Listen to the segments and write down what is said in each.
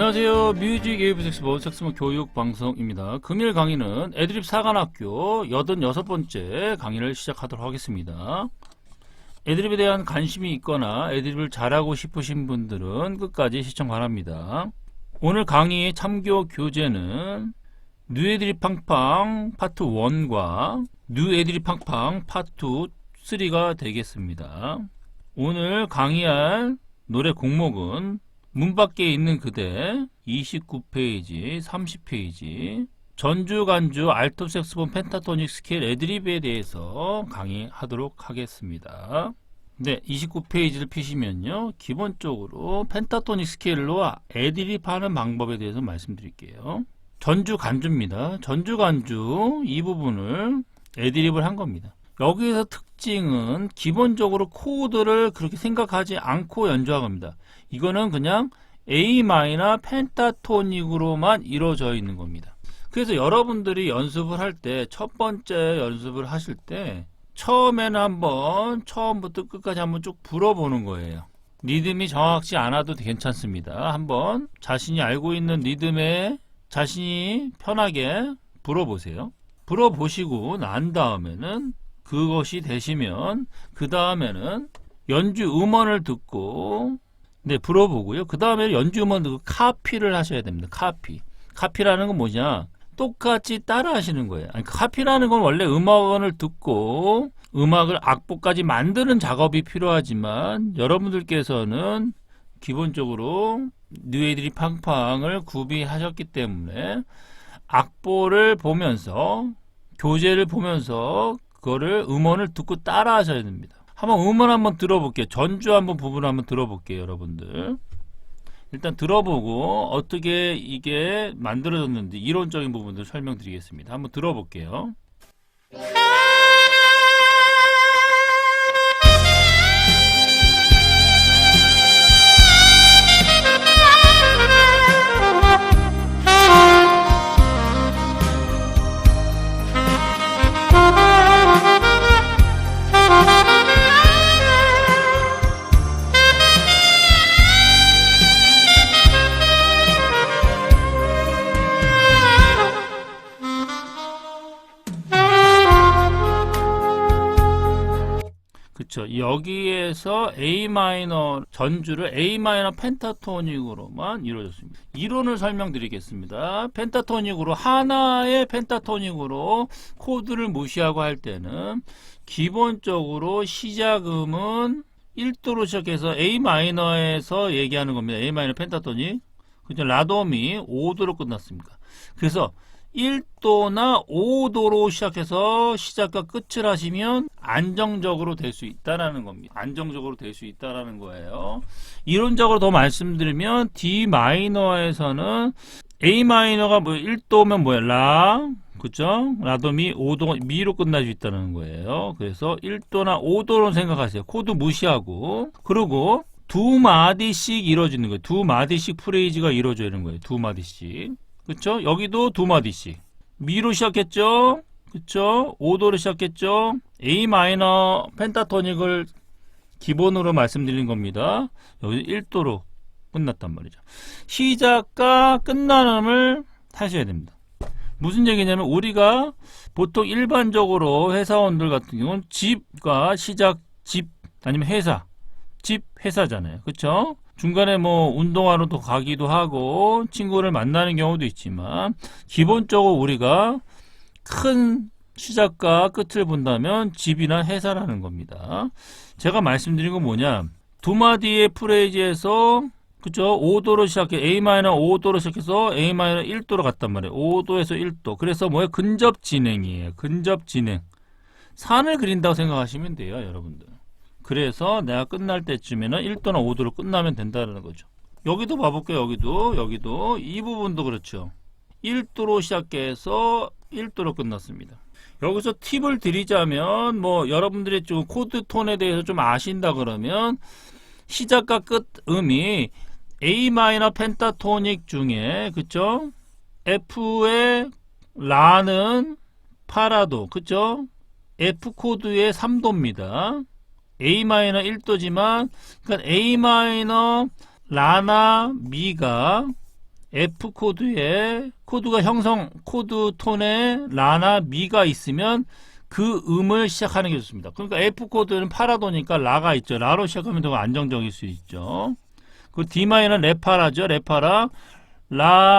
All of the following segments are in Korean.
안녕하세요. 뮤직 에이브섹스본 색스몬 교육 방송입니다. 금일 강의는 애드립 사관학교 86번째 강의를 시작하도록 하겠습니다. 애드립에 대한 관심이 있거나 애드립을 잘하고 싶으신 분들은 끝까지 시청 바랍니다. 오늘 강의 참교 교재는 뉴애드립 팡팡 파트 1과 뉴애드립 팡팡 파트 3가 되겠습니다. 오늘 강의할 노래 곡목은 문 밖에 있는 그대 29페이지, 30페이지 전주 간주 알토 색스폰 펜타토닉 스케일 애드립에 대해서 강의하도록 하겠습니다. 네, 29페이지를 피시면요, 기본적으로 펜타토닉 스케일로 애드립 하는 방법에 대해서 말씀드릴게요. 전주 간주입니다. 전주 간주 이 부분을 애드립을 한 겁니다. 여기에서 특징은 기본적으로 코드를 그렇게 생각하지 않고 연주한 겁니다. 이거는 그냥 A 마이너 펜타토닉으로만 이루어져 있는 겁니다. 그래서 여러분들이 연습을 할 때, 첫 번째 연습을 하실 때 처음에는 한번 처음부터 끝까지 한번 쭉 불어보는 거예요. 리듬이 정확치 않아도 괜찮습니다. 한번 자신이 알고 있는 리듬에 자신이 편하게 불어보세요. 불어보시고 난 다음에는 그것이 되시면 그 다음에는 연주 음원을 듣고 불어보고요. 그 다음에 연주 음원 듣고 카피를 하셔야 됩니다. 카피라는 건 뭐냐? 똑같이 따라 하시는 거예요. 아니, 카피라는 건 원래 음악원을 듣고 음악을 악보까지 만드는 작업이 필요하지만 여러분들께서는 기본적으로 뉴애드립 팡팡을 구비하셨기 때문에 악보를 보면서 교재를 보면서 그거를 음원을 듣고 따라 하셔야 됩니다. 한번 음원 한번 들어볼게요. 전주 한번 부분 한번 들어볼게요, 여러분들. 일단 들어보고 어떻게 이게 만들어졌는지 이론적인 부분들 설명드리겠습니다. 한번 들어볼게요. 그쵸. 여기에서 A 마이너 전주를 A 마이너 펜타토닉으로만 이루어졌습니다. 이론을 설명드리겠습니다. 펜타토닉으로 하나의 펜타토닉으로 코드를 무시하고 할 때는 기본적으로 시작음은 1도로 시작해서 A 마이너에서 얘기하는 겁니다. A 마이너 펜타토닉. 그죠? 라도미 5도로 끝났습니다. 그래서 1도나 5도로 시작해서 시작과 끝을 하시면 안정적으로 될 수 있다라는 겁니다. 안정적으로 될 수 있다라는 거예요. 이론적으로 더 말씀드리면 D 마이너에서는 A 마이너가 1도면 뭐야? 라, 그죠? 라도미 5도 미로 끝날 수 있다는 거예요. 그래서 1도나 5도로 생각하세요. 코드 무시하고. 그리고 두 마디씩 이루어지는 거예요. 두 마디씩 프레이즈가 이루어져 있는 거예요. 두 마디씩. 그쵸? 여기도 두 마디씩. 미로 시작했죠? 그쵸? 5도로 시작했죠? A 마이너 펜타토닉을 기본으로 말씀드린 겁니다. 여기 1도로 끝났단 말이죠. 시작과 끝나음을 하셔야 됩니다. 무슨 얘기냐면 우리가 보통 일반적으로 회사원들 같은 경우는 집과 시작, 집 아니면 회사, 집, 회사잖아요. 그쵸? 중간에 뭐 운동하러도 가기도 하고 친구를 만나는 경우도 있지만 기본적으로 우리가 큰 시작과 끝을 본다면 집이나 회사라는 겁니다. 제가 말씀드린 건 뭐냐, 두 마디의 프레이즈에서 그죠? 5도로 시작해 A 마이너 5도로 시작해서 A 마이너 1도로 갔단 말이에요. 5도에서 1도. 그래서 뭐예요? 근접 진행이에요. 근접 진행. 산을 그린다고 생각하시면 돼요, 여러분들. 그래서 내가 끝날 때쯤에는 1도나 5도로 끝나면 된다는 거죠. 여기도 봐볼게요. 여기도 이 부분도 그렇죠. 1도로 시작해서 1도로 끝났습니다. 여기서 팁을 드리자면 뭐 여러분들이 좀 코드 톤에 대해서 좀 아신다 그러면 시작과 끝 음이 A 마이너 펜타토닉 중에 그쵸? F의 라는 파라도 그쵸? F 코드의 3도입니다. A 마이너 1도지만 그러니까 A 마이너 라나 미가 F 코드가 형성 코드 톤에 라나 미가 있으면 그 음을 시작하는 게 좋습니다. 그러니까 F 코드는 파라도니까 라가 있죠. 라로 시작하면 더 안정적일 수 있죠. 그 D 마이너 레파라죠.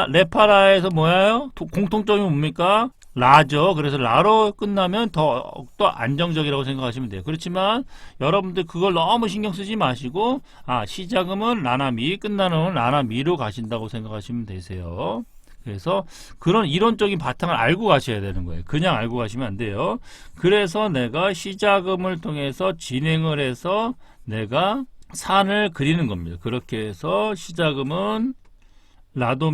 레파라에서 뭐예요? 공통점이 뭡니까? 라죠. 그래서 라로 끝나면 더욱더 안정적이라고 생각하시면 돼요. 그렇지만 여러분들 그걸 너무 신경 쓰지 마시고 시작음은 라나 미, 끝나는 라나 미로 가신다고 생각하시면 되세요. 그래서 그런 이론적인 바탕을 알고 가셔야 되는 거예요. 그냥 알고 가시면 안 돼요. 그래서 내가 시작음을 통해서 진행을 해서 내가 산을 그리는 겁니다. 그렇게 해서 시작음은 라도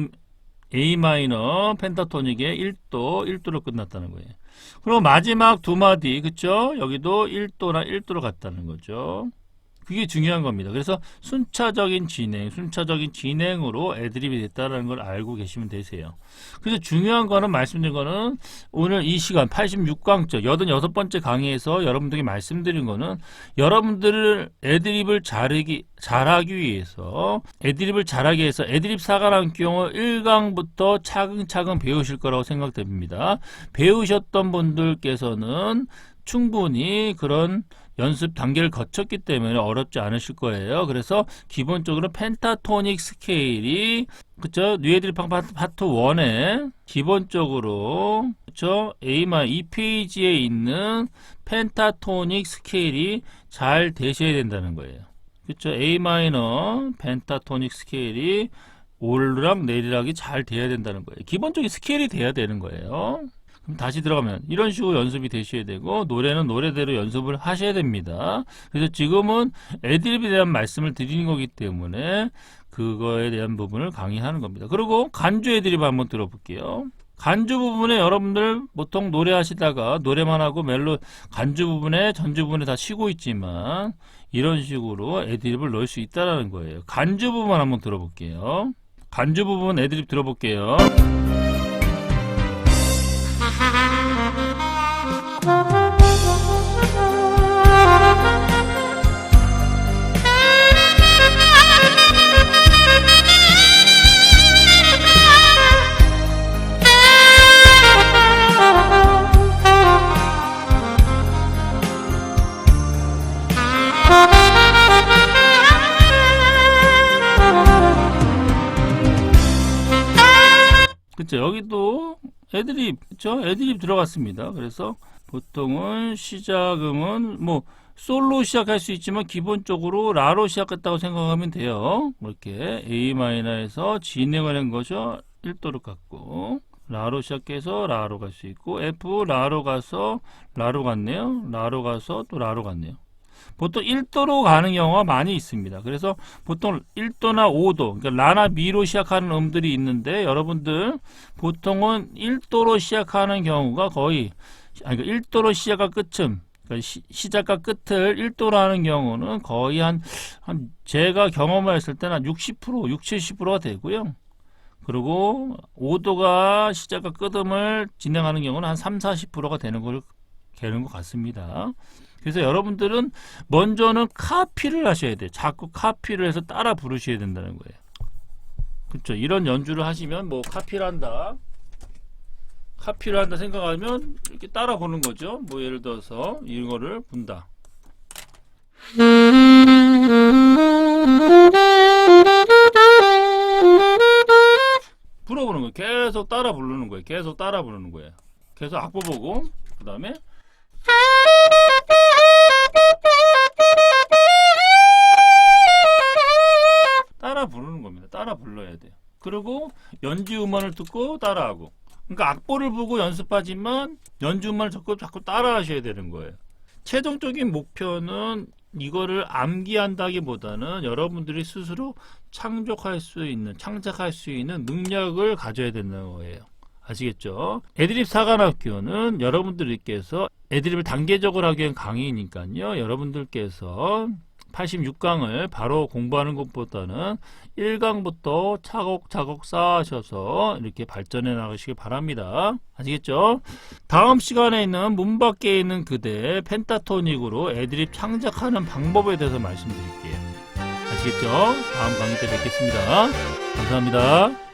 A 마이너 펜타토닉의 1도로 끝났다는 거예요. 그리고 마지막 두 마디, 그쵸? 여기도 1도나 1도로 갔다는 거죠. 그게 중요한 겁니다. 그래서 순차적인 진행으로 애드립이 됐다는 걸 알고 계시면 되세요. 그래서 중요한 거는, 말씀드린 거는 오늘 이 시간 86강째 86번째 강의에서 여러분들에게 말씀드린 거는, 여러분들을 애드립을 잘하기 위해서 애드립 사관학교 1강부터 차근차근 배우실 거라고 생각됩니다. 배우셨던 분들께서는 충분히 그런 연습 단계를 거쳤기 때문에 어렵지 않으실 거예요. 그래서 기본적으로 펜타토닉 스케일이, 그쵸? 뉴애드립 파트 1에 기본적으로, 그쵸? 이 페이지에 있는 펜타토닉 스케일이 잘 되셔야 된다는 거예요. 그쵸? A 마이너 펜타토닉 스케일이 오르락 내리락이 잘 돼야 된다는 거예요. 기본적인 스케일이 돼야 되는 거예요. 다시 들어가면 이런 식으로 연습이 되셔야 되고, 노래는 노래대로 연습을 하셔야 됩니다. 그래서 지금은 애드립에 대한 말씀을 드리는 거기 때문에 그거에 대한 부분을 강의하는 겁니다. 그리고 간주 애드립 한번 들어볼게요. 간주 부분에 여러분들 보통 노래하시다가 노래만 하고 간주 부분에 전주 부분에 다 쉬고 있지만 이런 식으로 애드립을 넣을 수 있다는 거예요. 간주 부분 한번 들어볼게요. 간주 부분 애드립 들어볼게요. 그쵸? 여기도 애드립, 그쵸? 애드립 들어갔습니다. 그래서 보통은 시작음은 솔로 시작할 수 있지만 기본적으로 라로 시작했다고 생각하면 돼요. 이렇게 A 마이너에서 진행을 한 거죠. 1도로 갔고, 라로 시작해서 라로 갈 수 있고, F 라로 가서 라로 갔네요. 라로 가서 또 라로 갔네요. 보통 1도로 가는 경우가 많이 있습니다. 그래서 보통 1도나 5도, 그러니까 라나 미로 시작하는 음들이 있는데, 여러분들 보통은 1도로 시작하는 경우가 거의, 그러니까 1도로 시작과 끝음, 그러니까 시작과 끝을 1도로 하는 경우는 거의 제가 경험을 했을 때는 한 60%, 60, 70%가 되고요. 그리고 5도가 시작과 끝음을 진행하는 경우는 한 3, 40%가 되는 것 같습니다. 그래서 여러분들은 먼저는 카피를 하셔야 돼요. 자꾸 카피를 해서 따라 부르셔야 된다는 거예요. 그렇죠? 이런 연주를 하시면 카피를 한다 생각하면 이렇게 따라 보는 거죠. 예를 들어서 이거를 분다. 불어보는 거예요. 계속 따라 부르는 거예요. 계속 악보 보고, 그 다음에 따라 부르는 겁니다. 따라 불러야 돼요. 그리고 연주 음원을 듣고 따라하고. 그러니까 악보를 보고 연습하지만 연주 음원을 듣고 자꾸 따라 하셔야 되는 거예요. 최종적인 목표는 이거를 암기한다기보다는 여러분들이 스스로 창작할 수 있는 능력을 가져야 된다는 거예요. 아시겠죠? 애드립 사관학교는 여러분들께서 애드립을 단계적으로 하기 위한 강의니까요. 여러분들께서 86강을 바로 공부하는 것보다는 1강부터 차곡차곡 쌓으셔서 이렇게 발전해 나가시길 바랍니다. 아시겠죠? 다음 시간에 있는 문 밖에 있는 그대 펜타토닉으로 애드립 창작하는 방법에 대해서 말씀드릴게요. 아시겠죠? 다음 강의 때 뵙겠습니다. 감사합니다.